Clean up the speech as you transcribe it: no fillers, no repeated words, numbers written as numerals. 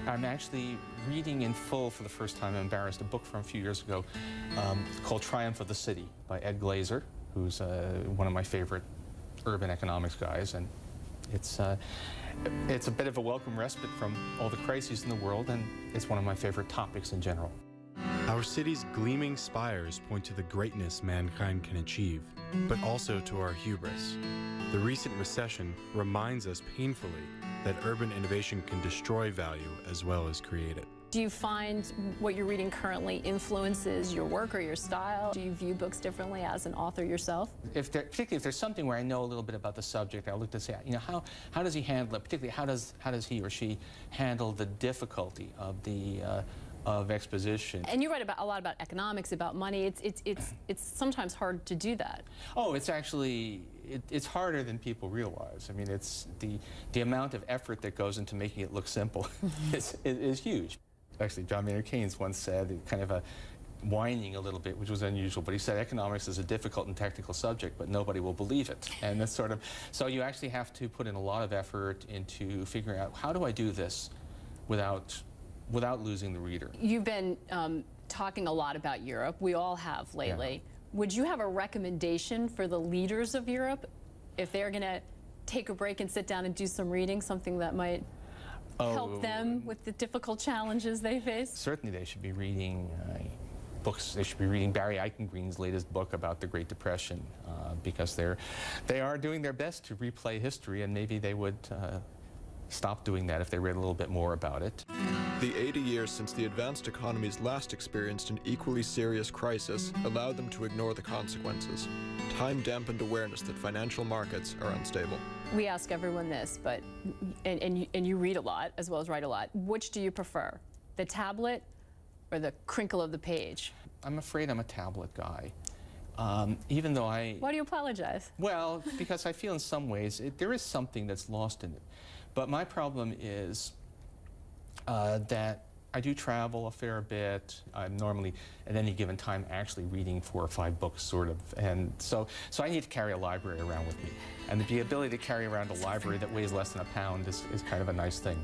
I'm actually reading in full for the first time, I'm embarrassed, a book from a few years ago called Triumph of the City by Ed Glazer, who's one of my favorite urban economics guys. And it's a bit of a welcome respite from all the crises in the world, and it's one of my favorite topics in general. Our city's gleaming spires point to the greatness mankind can achieve, but also to our hubris. The recent recession reminds us painfully that urban innovation can destroy value as well as create it. Do you find what you're reading currently influences your work or your style? Do you view books differently as an author yourself? Particularly if there's something where I know a little bit about the subject, I'll look to say, you know, how does he handle it? Particularly, how does he or she handle the difficulty of the of exposition? And you write a lot about economics, about money. It's sometimes hard to do that. Oh, it's actually it's harder than people realize. I mean, it's the amount of effort that goes into making it look simple is huge. Actually, John Maynard Keynes once said, kind of whining a little bit, which was unusual, but he said economics is a difficult and technical subject, but nobody will believe it. And that's sort of, so you actually have to put in a lot of effort into figuring out, how do I do this without losing the reader? You've been talking a lot about Europe. We all have lately. Yeah. Would you have a recommendation for the leaders of Europe if they're going to take a break and sit down and do some reading, something that might help them with the difficult challenges they face? Certainly they should be reading books. They should be reading Barry Eichengreen's latest book about the Great Depression, because they are doing their best to replay history, and maybe they would stop doing that if they read a little bit more about it. The 80 years since the advanced economies last experienced an equally serious crisis allowed them to ignore the consequences. Time dampened awareness that financial markets are unstable. We ask everyone this, but and you read a lot as well as write a lot. Which do you prefer, the tablet or the crinkle of the page? I'm afraid I'm a tablet guy. Even though Why do you apologize? Well, because I feel in some ways there is something that's lost in it. But my problem is that I do travel a fair bit. I'm normally, at any given time, actually reading 4 or 5 books, sort of. And so I need to carry a library around with me. And the ability to carry around a library that weighs less than a pound is kind of a nice thing.